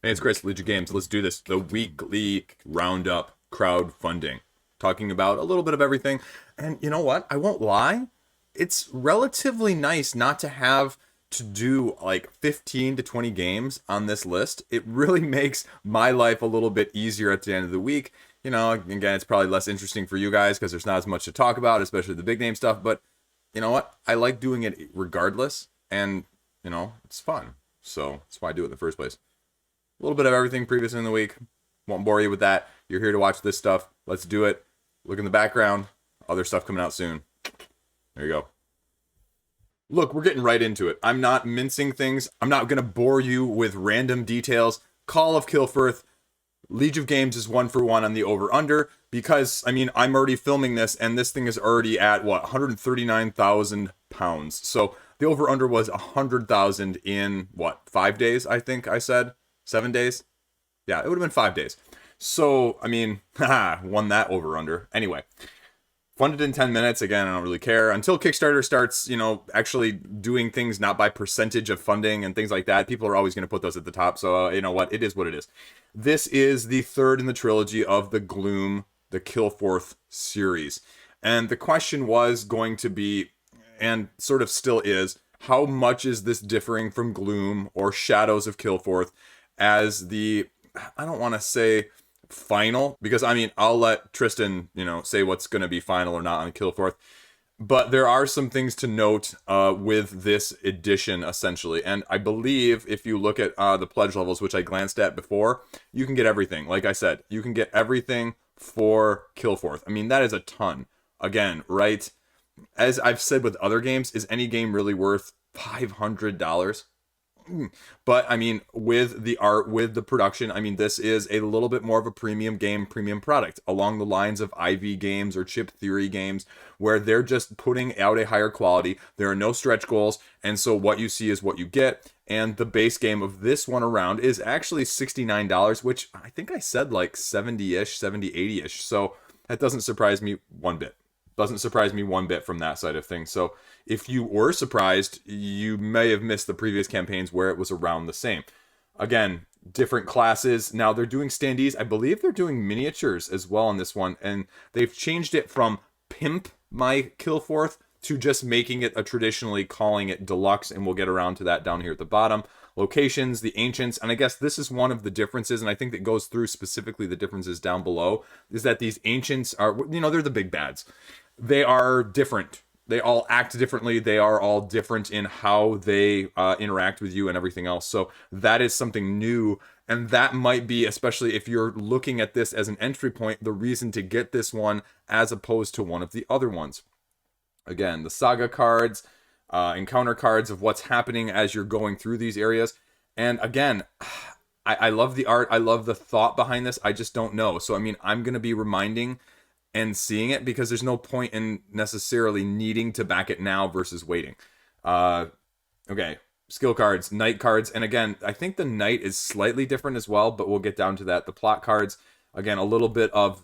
Hey, it's Chris, Liege Games. Let's do this. The weekly roundup crowdfunding. Talking about a little bit of everything. And you know what? I won't lie. It's relatively nice not to have to do like 15 to 20 games on this list. It really makes my life a little bit easier at the end of the week. You know, again, it's probably less interesting for you guys because there's not as much to talk about, especially the big name stuff. But you know what? I like doing it regardless. And, it's fun. So that's why I do it in the first place. A little bit of everything previous in the week. Won't bore you with that. You're here to watch this stuff. Let's do it. Look in the background. Other stuff coming out soon. There you go. Look, we're getting right into it. I'm not mincing things. I'm not going to bore you with random details. Call of Kilforth. Liege of Games is 1-for-1 on the over-under because, I'm already filming this and this thing is already at, 139,000 pounds. So the over-under was 100,000 in, 5 days, I think I said? 7 days? Yeah, it would have been 5 days. So, won that over-under. Anyway, funded in 10 minutes. Again, I don't really care. Until Kickstarter starts, actually doing things not by percentage of funding and things like that, people are always going to put those at the top. So, you know what? It is what it is. This is the third in the trilogy of the Gloom, the Kilforth series. And the question was going to be, and sort of still is, how much is this differing from Gloom or Shadows of Kilforth as the, I don't want to say final, because I'll let Tristan, say what's going to be final or not on Kilforth. But there are some things to note with this edition, essentially. And I believe if you look at the pledge levels, which I glanced at before, you can get everything. Like I said, you can get everything for Kilforth. That is a ton. Again, right? As I've said with other games, is any game really worth $500? But with the art, with the production, this is a little bit more of a premium game, premium product along the lines of IV games or Chip Theory games, where they're just putting out a higher quality. There are no stretch goals, and so what you see is what you get. And the base game of this one around is actually $69, which I think I said like 70-ish, 70, 80-ish. So that doesn't surprise me one bit. Doesn't surprise me one bit from that side of things. So if you were surprised, you may have missed the previous campaigns where it was around the same. Again, different classes. Now they're doing standees. I believe they're doing miniatures as well on this one. And they've changed it from Pimp My Kilforth to just making it traditionally calling it deluxe. And we'll get around to that down here at the bottom. Locations, the ancients, and I guess this is one of the differences, and I think that goes through specifically the differences down below, is that these ancients are, they're the big bads. They are different. They all act differently. They are all different in how they interact with you and everything else. So that is something new. And that might be, especially if you're looking at this as an entry point, the reason to get this one as opposed to one of the other ones. Again, the saga cards, encounter cards of what's happening as you're going through these areas. And again, I love the art. I love the thought behind this. I just don't know. So, I'm going to be reminding and seeing it because there's no point in necessarily needing to back it now versus waiting. Okay, skill cards, knight cards, and again, I think the knight is slightly different as well, but we'll get down to that. The plot cards, again, a little bit of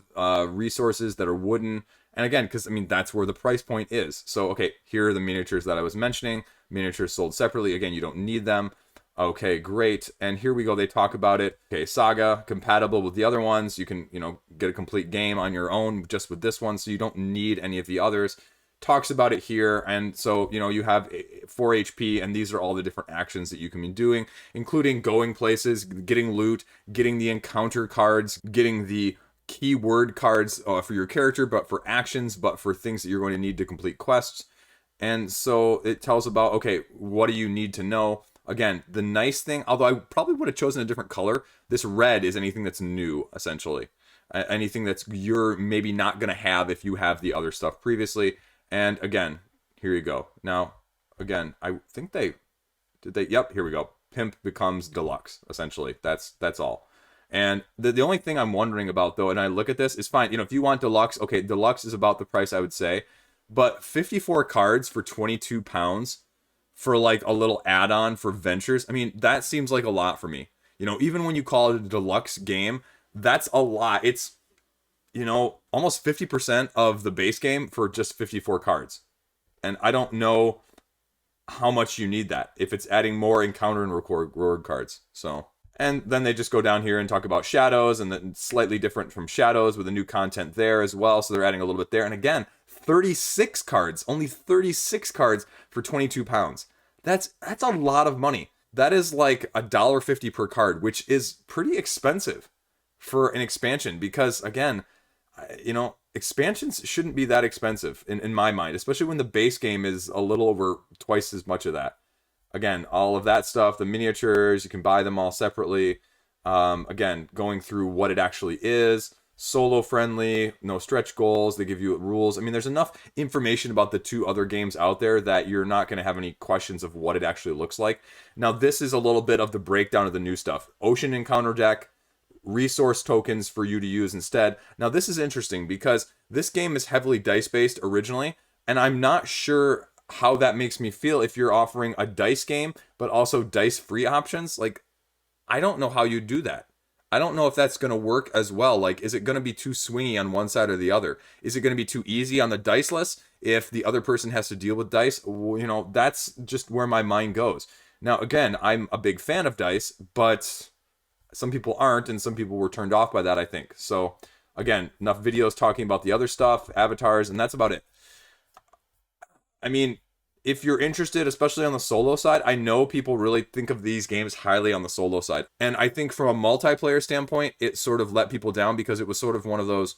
resources that are wooden, and again, because that's where the price point is. So okay, here are the miniatures that I was mentioning. Miniatures sold separately. Again, you don't need them. Okay, great. And here we go. They talk about it. Okay, Saga, compatible with the other ones. You can, get a complete game on your own just with this one, so you don't need any of the others. Talks about it here. And so, you have 4 HP, and these are all the different actions that you can be doing, including going places, getting loot, getting the encounter cards, getting the keyword cards for your character, but for actions, but for things that you're going to need to complete quests. And so it tells about, okay, what do you need to know? Again, the nice thing, although I probably would have chosen a different color, this red is anything that's new, essentially. Anything that's you're maybe not going to have if you have the other stuff previously. And again, here you go. Now, again, I think yep, here we go. Pimp becomes deluxe, essentially. That's all. And the only thing I'm wondering about, though, and I look at this, is fine. If you want deluxe, okay, deluxe is about the price, I would say. But 54 cards for 22 pounds for like a little add-on for ventures, that seems like a lot for me. Even when you call it a deluxe game, that's a lot. It's, almost 50% of the base game for just 54 cards. And I don't know how much you need that if it's adding more encounter and reward cards. So And then they just go down here and talk about Shadows, and then slightly different from Shadows with the new content there as well. So they're adding a little bit there. And again, 36 cards, only 36 cards for £22. That's a lot of money. That is like $1.50 per card, which is pretty expensive for an expansion. Because again, expansions shouldn't be that expensive in my mind, especially when the base game is a little over twice as much of that. Again, all of that stuff, the miniatures, you can buy them all separately. Again, going through what it actually is. Solo friendly, no stretch goals, they give you rules. I mean, there's enough information about the two other games out there that you're not going to have any questions of what it actually looks like. Now, this is a little bit of the breakdown of the new stuff. Ocean Encounter deck, resource tokens for you to use instead. Now, this is interesting because this game is heavily dice-based originally, and I'm not sure how that makes me feel if you're offering a dice game, but also dice-free options. Like, I don't know how you do that. I don't know if that's going to work as well. Like, is it going to be too swingy on one side or the other? Is it going to be too easy on the diceless if the other person has to deal with dice? Well, that's just where my mind goes. Now, again, I'm a big fan of dice, but some people aren't, and some people were turned off by that, I think. So, again, enough videos talking about the other stuff, avatars, and that's about it. I mean, if you're interested, especially on the solo side, I know people really think of these games highly on the solo side. And I think from a multiplayer standpoint, it sort of let people down because it was sort of one of those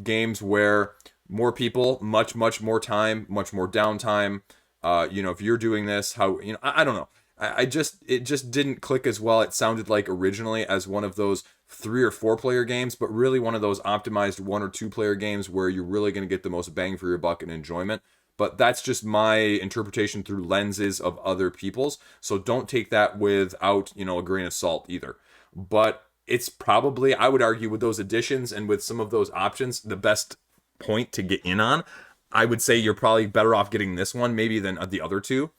games where more people, much more time, much more downtime. If you're doing this, I don't know. It just didn't click as well. It sounded like originally as one of those 3 or 4 player games, but really one of those optimized 1 or 2 player games where you're really going to get the most bang for your buck and enjoyment. But that's just my interpretation through lenses of other people's. So don't take that without, a grain of salt either. But it's probably, I would argue, with those additions and with some of those options, the best point to get in on. I would say you're probably better off getting this one maybe than the other two.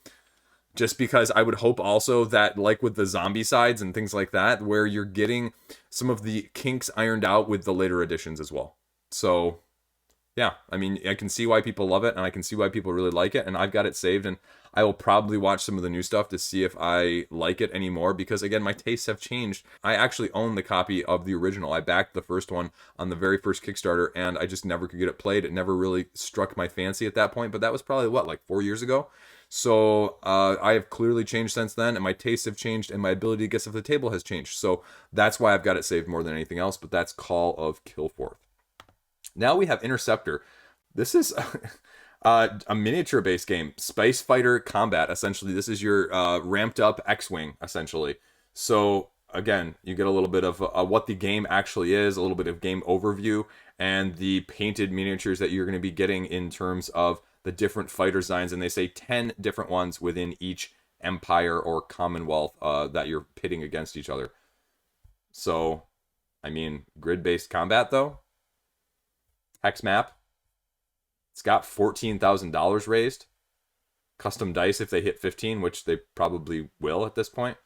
Just because I would hope also that, like with the zombie sides and things like that, where you're getting some of the kinks ironed out with the later editions as well. So yeah, I mean, I can see why people love it, and I can see why people really like it, and I've got it saved, and I will probably watch some of the new stuff to see if I like it anymore, because, again, my tastes have changed. I actually own the copy of the original. I backed the first one on the very first Kickstarter, and I just never could get it played. It never really struck my fancy at that point, but that was probably, 4 years ago? So I have clearly changed since then, and my tastes have changed, and my ability to get stuff to the table has changed. So that's why I've got it saved more than anything else, but that's Call of Kilforth. Now we have Interceptor. This is a miniature-based game. Space fighter combat, essentially. This is your ramped-up X-Wing, essentially. So, again, you get a little bit of what the game actually is, a little bit of game overview, and the painted miniatures that you're going to be getting in terms of the different fighter designs. And they say 10 different ones within each empire or commonwealth that you're pitting against each other. So, I mean, grid-based combat, though. Hex map. It's got $14,000 raised. Custom dice if they hit 15, which they probably will at this point.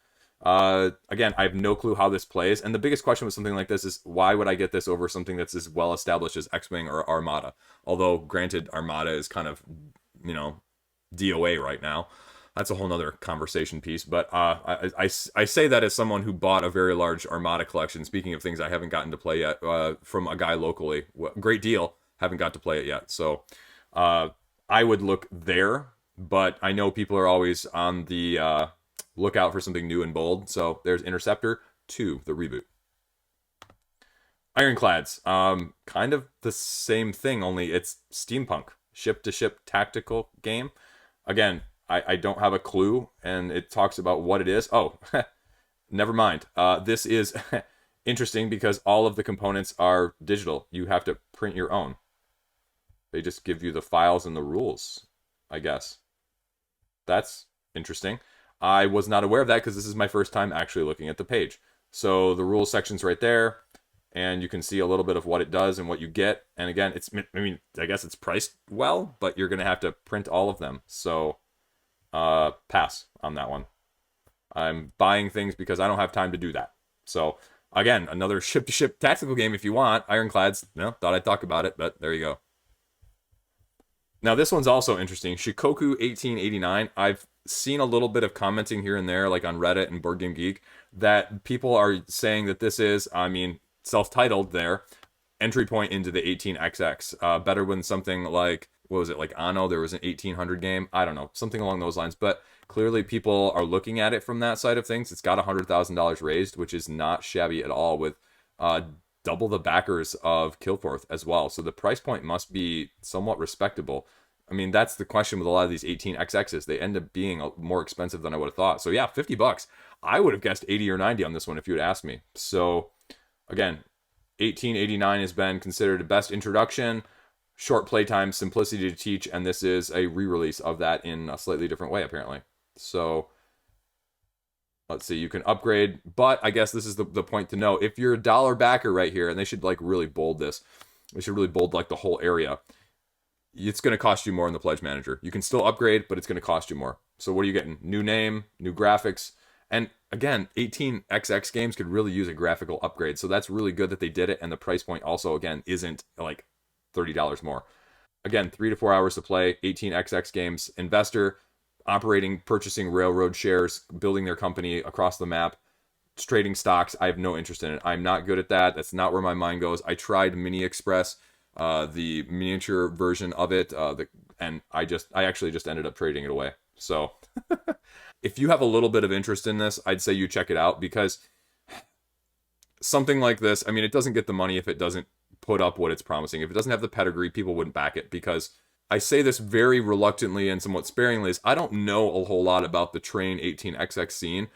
Again, I have no clue how this plays. And the biggest question with something like this is, why would I get this over something that's as well established as X-Wing or Armada? Although, granted, Armada is kind of, DOA right now. That's a whole nother conversation piece. But I say that as someone who bought a very large Armada collection. Speaking of things I haven't gotten to play yet, from a guy locally. Great deal. Haven't got to play it yet. So I would look there. But I know people are always on the lookout for something new and bold. So there's Interceptor 2, the reboot. Ironclads. Kind of the same thing, only it's steampunk. Ship-to-ship tactical game. Again, I don't have a clue, and it talks about what it is. Oh, never mind. This is interesting because all of the components are digital. You have to print your own. They just give you the files and the rules, I guess. That's interesting. I was not aware of that because this is my first time actually looking at the page. So the rules section's right there, and you can see a little bit of what it does and what you get. And again, I guess it's priced well, but you're going to have to print all of them. So pass on that one. I'm buying things because I don't have time to do that. So again, another ship-to-ship tactical game if you want. Ironclads, thought I'd talk about it, but there you go. Now this one's also interesting. Shikoku 1889. I've seen a little bit of commenting here and there, like on Reddit and Board Game Geek, that people are saying that this is, I mean, self-titled there, entry point into the 18xx. Better than something like, what was it, like Anno? There was an 1800 game. I don't know, something along those lines. But clearly people are looking at it from that side of things. It's got $100,000 raised, which is not shabby at all, with double the backers of Kilforth as well. So the price point must be somewhat respectable. I mean, that's the question with a lot of these 18xx's. They end up being more expensive than I would have thought. So yeah, $50. I would have guessed 80 or 90 on this one if you had asked me. So again, 1889 has been considered a best introduction, short playtime, simplicity to teach, and this is a re-release of that in a slightly different way, apparently. So let's see, you can upgrade, but I guess this is the point to know. If you're a dollar backer right here, and they should like really bold this, they should really bold like the whole area, it's going to cost you more in the Pledge Manager. You can still upgrade, but it's going to cost you more. So what are you getting? New name, new graphics, and again, 18xx games could really use a graphical upgrade. So that's really good that they did it, and the price point also, again, isn't like $30 more. Again, 3 to 4 hours to play, 18xx games, investor, operating, purchasing railroad shares, building their company across the map, trading stocks. I have no interest in it. I'm not good at that. That's not where my mind goes. I tried Mini Express, the miniature version of it, and I actually just ended up trading it away. So if you have a little bit of interest in this, I'd say you check it out, because something like this, I mean, it doesn't get the money if it doesn't put up what it's promising. If it doesn't have the pedigree, people wouldn't back it, because I say this very reluctantly and somewhat sparingly, is I don't know a whole lot about the Train 18xx scene,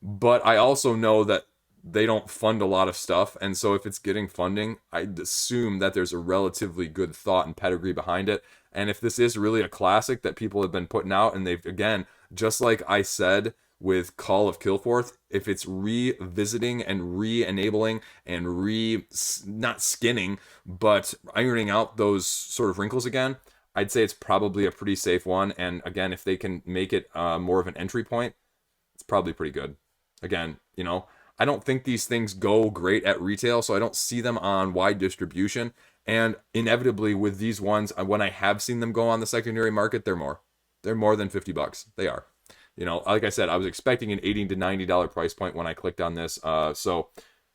but I also know that they don't fund a lot of stuff, and so if it's getting funding, I'd assume that there's a relatively good thought and pedigree behind it. And if this is really a classic that people have been putting out, and they've, again, just like I said with Call of Kilforth, if it's revisiting and re-enabling and not skinning, but ironing out those sort of wrinkles again, I'd say it's probably a pretty safe one. And again, if they can make it more of an entry point, it's probably pretty good. Again, you know, I don't think these things go great at retail, so I don't see them on wide distribution. And inevitably with these ones, when I have seen them go on the secondary market, they're more than $50. They are. You know, like I said, I was expecting an $80 to $90 price point when I clicked on this. So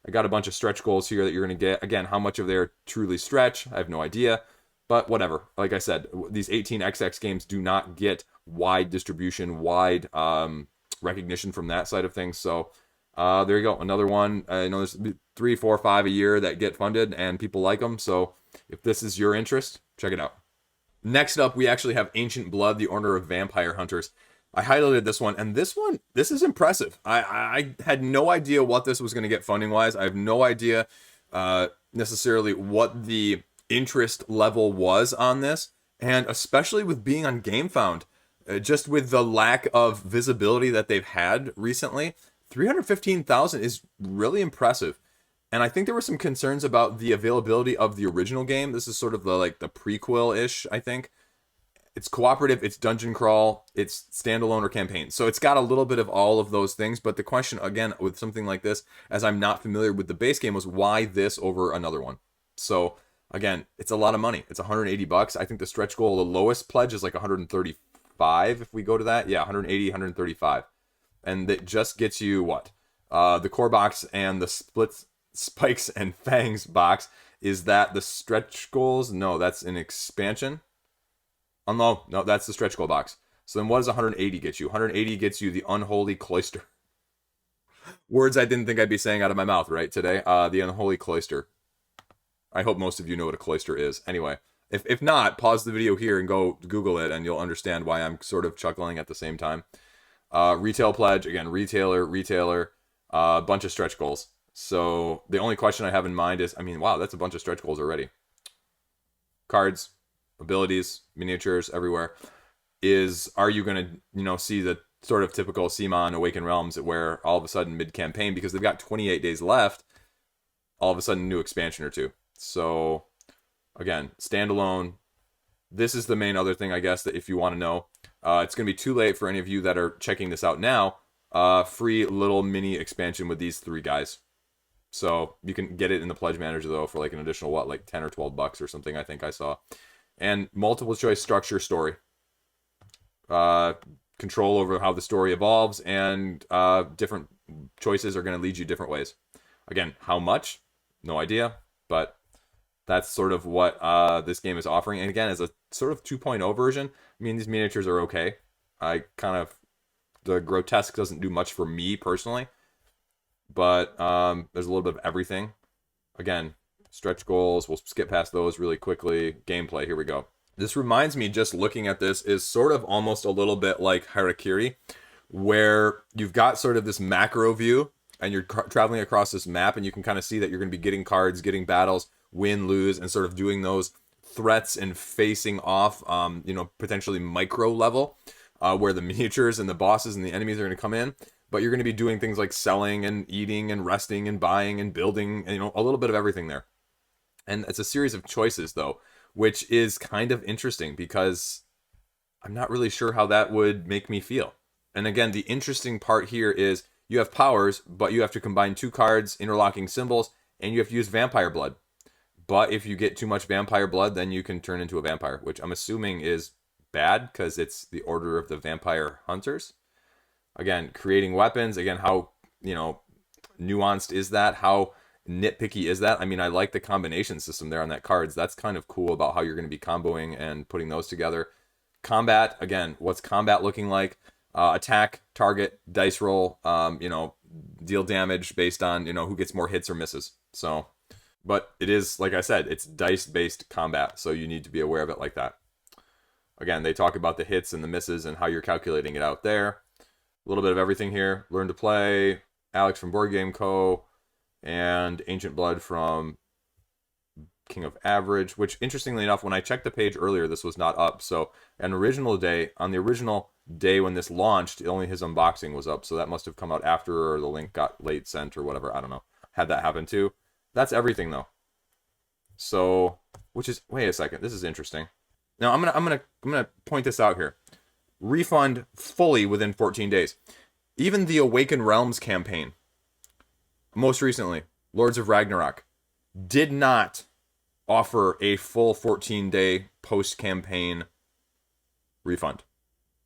I got a bunch of stretch goals here that you're going to get. Again, how much of they are truly stretch, I have no idea. But whatever. Like I said, these 18xx games do not get wide distribution, wide recognition from that side of things. So there you go. Another one. I know there's 3, 4, 5 a year that get funded and people like them. So if this is your interest, check it out. Next up, we actually have Ancient Blood, the Order of Vampire Hunters. I highlighted this one, and this is impressive. I had no idea what this was going to get funding-wise. I have no idea necessarily what the interest level was on this, and especially with being on GameFound, just with the lack of visibility that they've had recently, 315,000 is really impressive. And I think there were some concerns about the availability of the original game. This is sort of the prequel-ish, I think. It's cooperative, it's dungeon crawl, it's standalone or campaign. So it's got a little bit of all of those things. But the question, again, with something like this, as I'm not familiar with the base game, was why this over another one? So again, it's a lot of money. It's $180. I think the stretch goal, the lowest pledge is like 135 if we go to that. Yeah, 180, 135. And that just gets you what? The core box and the split spikes and fangs box. Is that the stretch goals? No, that's an expansion. Oh, no, that's the stretch goal box. So then what does 180 get you? 180 gets you the unholy cloister. Words I didn't think I'd be saying out of my mouth right today. The unholy cloister. I hope most of you know what a cloister is. Anyway, if not, pause the video here and go Google it, and you'll understand why I'm sort of chuckling at the same time. Retail pledge, again, retailer, bunch of stretch goals. So the only question I have in mind is, I mean, wow, that's a bunch of stretch goals already. Cards, abilities, miniatures everywhere. Are you going to, see the sort of typical CMON Awakened Realms where all of a sudden mid-campaign, because they've got 28 days left, all of a sudden new expansion or two. So again, standalone. This is the main other thing, I guess, that if you want to know, it's going to be too late for any of you that are checking this out now. Free little mini expansion with these 3 guys. So you can get it in the Pledge Manager though for like an additional like $10 or $12 or something, I think I saw. And multiple choice structure story. control over how the story evolves, and different choices are going to lead you different ways. Again, how much? No idea, but that's sort of what this game is offering. And again, as a sort of 2.0 version, I mean, these miniatures are okay. The grotesque doesn't do much for me personally, but there's a little bit of everything. Again, stretch goals, we'll skip past those really quickly. Gameplay, here we go. This reminds me, just looking at this, is sort of almost a little bit like Harakiri, where you've got sort of this macro view, and you're traveling across this map, and you can kind of see that you're going to be getting cards, getting battles, win, lose, and sort of doing those threats and facing off, potentially micro level, where the miniatures and the bosses and the enemies are going to come in. But you're going to be doing things like selling and eating and resting and buying and building, and a little bit of everything there. And it's a series of choices, though, which is kind of interesting because I'm not really sure how that would make me feel. And again, the interesting part here is you have powers, but you have to combine 2 cards, interlocking symbols, and you have to use vampire blood. But if you get too much vampire blood, then you can turn into a vampire, which I'm assuming is bad because it's the Order of the Vampire Hunters. Again, creating weapons. Again, how, nuanced is that? How nitpicky is that? I mean, I like the combination system there on that cards. That's kind of cool about how you're going to be comboing and putting those together. Combat, again, what's combat looking like? Attack, target, dice roll, deal damage based on, who gets more hits or misses. So, but it is, like I said, it's dice-based combat, so you need to be aware of it like that. Again, they talk about the hits and the misses and how you're calculating it out there. A little bit of everything here. Learn to Play, Alex from Board Game Co., and Ancient Blood from King of Average, which, interestingly enough, when I checked the page earlier, this was not up. So, on the original day when this launched, only his unboxing was up, so that must have come out after, or the link got late sent or whatever. I don't know. Had that happen too. That's everything, though. So, wait a second, this is interesting. Now, I'm gonna point this out here. Refund fully within 14 days. Even the Awakened Realms campaign, most recently, Lords of Ragnarok, did not offer a full 14-day post-campaign refund,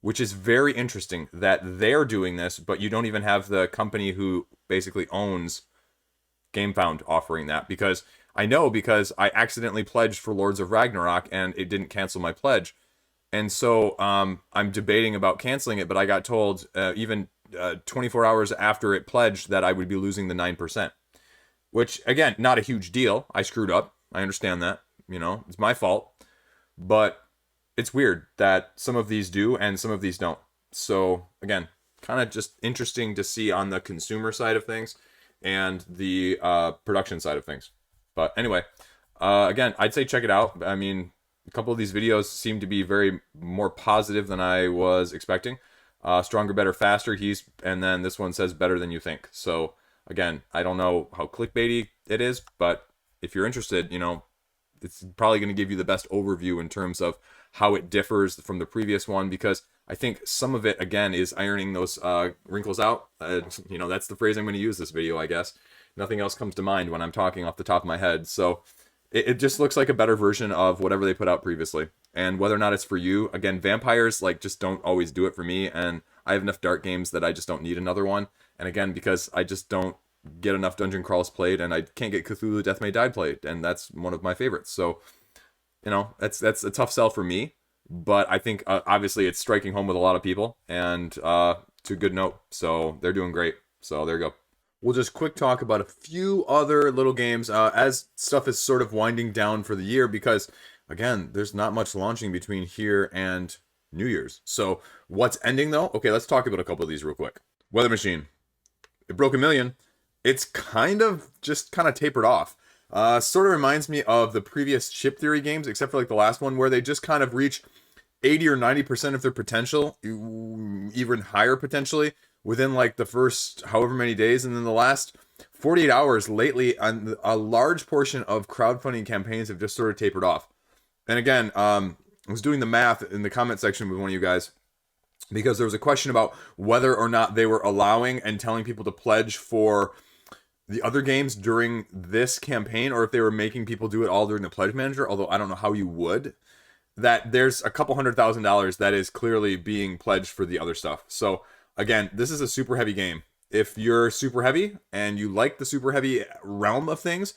which is very interesting that they're doing this, but you don't even have the company who basically owns GameFound offering that. Because I I accidentally pledged for Lords of Ragnarok and it didn't cancel my pledge. And so I'm debating about canceling it, but I got told even 24 hours after it pledged that I would be losing the 9%. Which, again, not a huge deal. I screwed up. I understand that. It's my fault. But it's weird that some of these do and some of these don't. So, again, kind of just interesting to see on the consumer side of things and the production side of things. But anyway, again, I'd say check it out. I mean, a couple of these videos seem to be very more positive than I was expecting. Stronger, better, faster. And then this one says better than you think. So again, I don't know how clickbaity it is, but if you're interested, it's probably going to give you the best overview in terms of how it differs from the previous one, because I think some of it, again, is ironing those wrinkles out. That's the phrase I'm going to use this video, I guess. Nothing else comes to mind when I'm talking off the top of my head. So it just looks like a better version of whatever they put out previously. And whether or not it's for you, again, vampires just don't always do it for me. And I have enough dark games that I just don't need another one. And again, because I just don't get enough dungeon crawls played, and I can't get Cthulhu Death May Die played, and that's one of my favorites. So, that's a tough sell for me. But I think obviously it's striking home with a lot of people, and to a good note. So they're doing great. So there you go. We'll just quick talk about a few other little games as stuff is sort of winding down for the year, because, again, there's not much launching between here and New Year's. So what's ending, though? Okay, let's talk about a couple of these real quick. Weather Machine. It broke 1 million. It's kind of tapered off. Sort of reminds me of the previous Chip Theory games, except for the last one, where they just kind of reach 80 or 90% of their potential, even higher potentially, within the first however many days. And then the last 48 hours lately, a large portion of crowdfunding campaigns have just sort of tapered off. And again, I was doing the math in the comment section with one of you guys, because there was a question about whether or not they were allowing and telling people to pledge for the other games during this campaign, or if they were making people do it all during the Pledge Manager, although I don't know how you would. that there's a couple $100,000 that is clearly being pledged for the other stuff. So again, this is a super heavy game. If you're super heavy and you like the super heavy realm of things,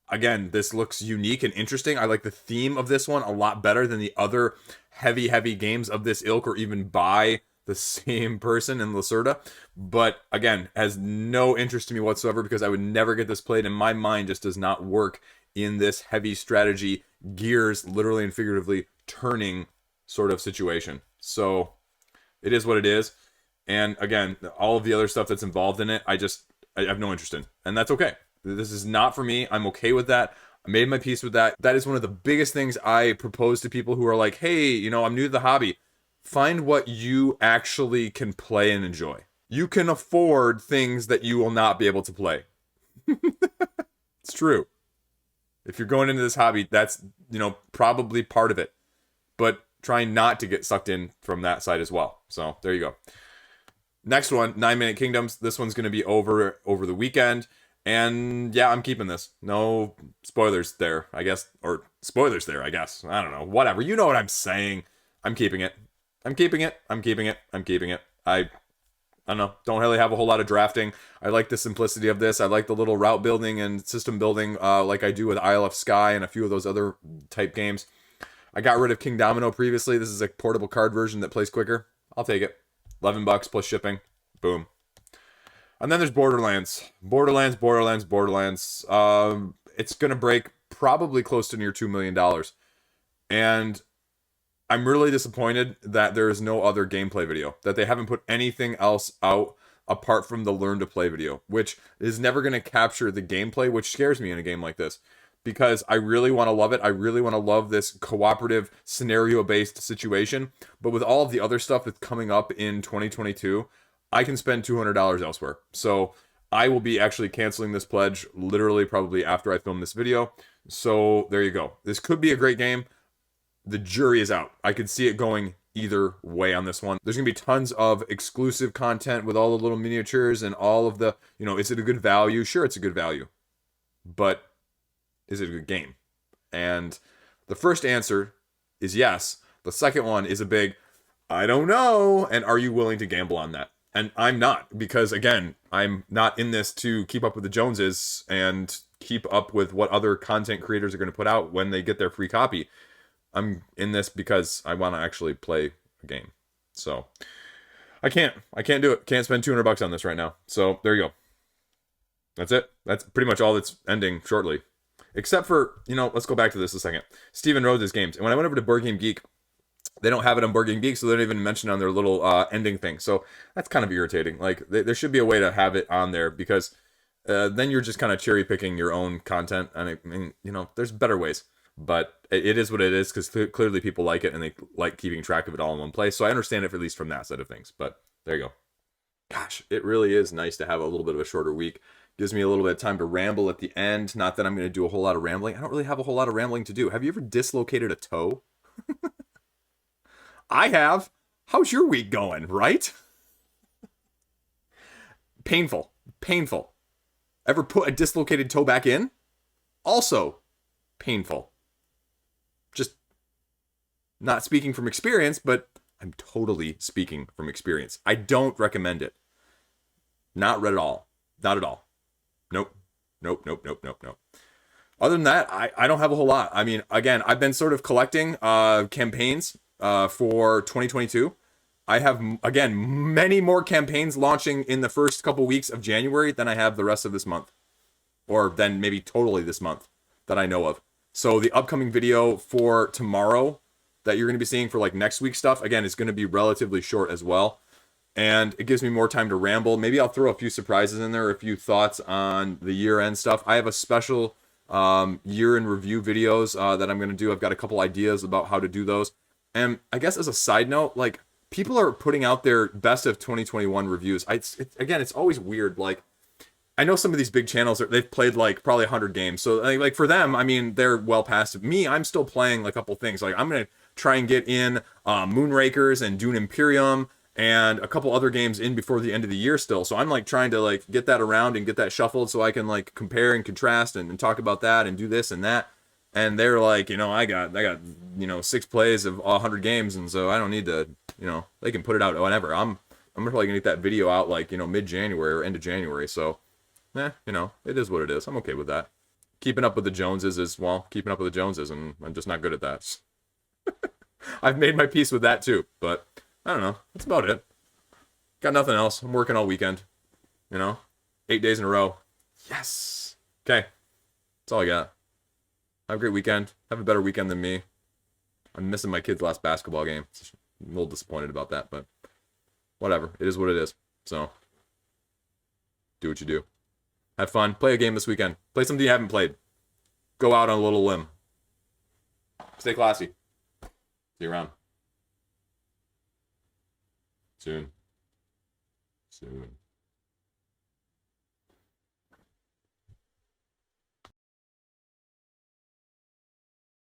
again, this looks unique and interesting. I like the theme of this one a lot better than the other heavy games of this ilk, or even by the same person in Lacerda. But again, has no interest to me whatsoever, because I would never get this played, and my mind just does not work in this heavy strategy, gears literally and figuratively turning sort of situation. So it is what it is. And again, all of the other stuff that's involved in it, I have no interest in, and that's okay. This is not for me. I'm okay with that. I made my peace with that. That is one of the biggest things I propose to people who are like, hey, I'm new to the hobby. Find what you actually can play and enjoy. You can afford things that you will not be able to play. It's true. If you're going into this hobby, that's, probably part of it. But try not to get sucked in from that side as well. So there you go. Next one, 9 Minute Kingdoms. This one's going to be over the weekend. And yeah, I'm keeping this. No spoilers there, I guess. Or spoilers there, I guess. I don't know. Whatever. You know what I'm saying. I'm keeping it. I'm keeping it. I'm keeping it. I'm keeping it. I don't know. Don't really have a whole lot of drafting. I like the simplicity of this. I like the little route building and system building like I do with Isle of Skye and a few of those other type games. I got rid of King Domino previously. This is a portable card version that plays quicker. I'll take it. $11 plus shipping. Boom. And then there's Borderlands. Borderlands. It's going to break probably close to near $2 million. And I'm really disappointed that there is no other gameplay video. That they haven't put anything else out apart from the Learn to Play video. Which is never going to capture the gameplay, which scares me in a game like this. Because I really want to love it. I really want to love this cooperative, scenario-based situation. But with all of the other stuff that's coming up in 2022... I can spend $200 elsewhere. So I will be actually canceling this pledge literally probably after I film this video. So there you go. This could be a great game. The jury is out. I could see it going either way on this one. There's going to be tons of exclusive content with all the little miniatures and all of the, is it a good value? Sure, it's a good value. But is it a good game? And the first answer is yes. The second one is a big, I don't know. And are you willing to gamble on that? And I'm not, because again, I'm not in this to keep up with the Joneses and keep up with what other content creators are going to put out when they get their free copy. I'm in this because I want to actually play a game. So I can't do it. Can't spend $200 on this right now. So there you go. That's it. That's pretty much all that's ending shortly. Except for, let's go back to this a second. Steven Rhodes' games. And when I went over to Board Game Geek, they don't have it on Board Game Geek, so they don't even mention it on their little ending thing. So that's kind of irritating. Like, there should be a way to have it on there, because then you're just kind of cherry picking your own content. And I mean, there's better ways. But it is what it is, because clearly people like it and they like keeping track of it all in one place. So I understand it, at least from that side of things. But there you go. Gosh, it really is nice to have a little bit of a shorter week. Gives me a little bit of time to ramble at the end. Not that I'm going to do a whole lot of rambling. I don't really have a whole lot of rambling to do. Have you ever dislocated a toe? I have. How's your week going, right? Painful. Ever put a dislocated toe back in? Also painful. Just not speaking from experience, but I'm totally speaking from experience. I don't recommend it. Not at all. Not at all. Nope. Other than that, I don't have a whole lot. I mean, again, I've been sort of collecting campaigns for 2022. I have, again, many more campaigns launching in the first couple weeks of January than I have the rest of this month. Or then maybe totally this month that I know of. So the upcoming video for tomorrow that you're going to be seeing for like next week's stuff, again, is going to be relatively short as well. And it gives me more time to ramble. Maybe I'll throw a few surprises in there, a few thoughts on the year-end stuff. I have a special year-in review videos that I'm going to do. I've got a couple ideas about how to do those. And I guess as a side note, like, people are putting out their best of 2021 reviews. It's always weird. Like, I know some of these big channels, they've played like probably 100 games. So like for them, I mean, they're well past it. Me, I'm still playing a couple things. Like, I'm going to try and get in Moonrakers and Dune Imperium and a couple other games in before the end of the year still. So I'm like trying to like get that around and get that shuffled so I can like compare and contrast and talk about that and do this and that. And they're like, I got 6 plays of 100 games, and so I don't need to, they can put it out whenever. I'm probably gonna get that video out like, mid-January or end of January. So, it is what it is. I'm okay with that. Keeping up with the Joneses is, well, keeping up with the Joneses, and I'm just not good at that. I've made my peace with that too, but I don't know. That's about it. Got nothing else. I'm working all weekend. 8 days in a row. Yes. Okay. That's all I got. Have a great weekend. Have a better weekend than me. I'm missing my kid's last basketball game. I'm a little disappointed about that, but whatever. It is what it is. So, do what you do. Have fun. Play a game this weekend. Play something you haven't played. Go out on a little limb. Stay classy. See you around. Soon.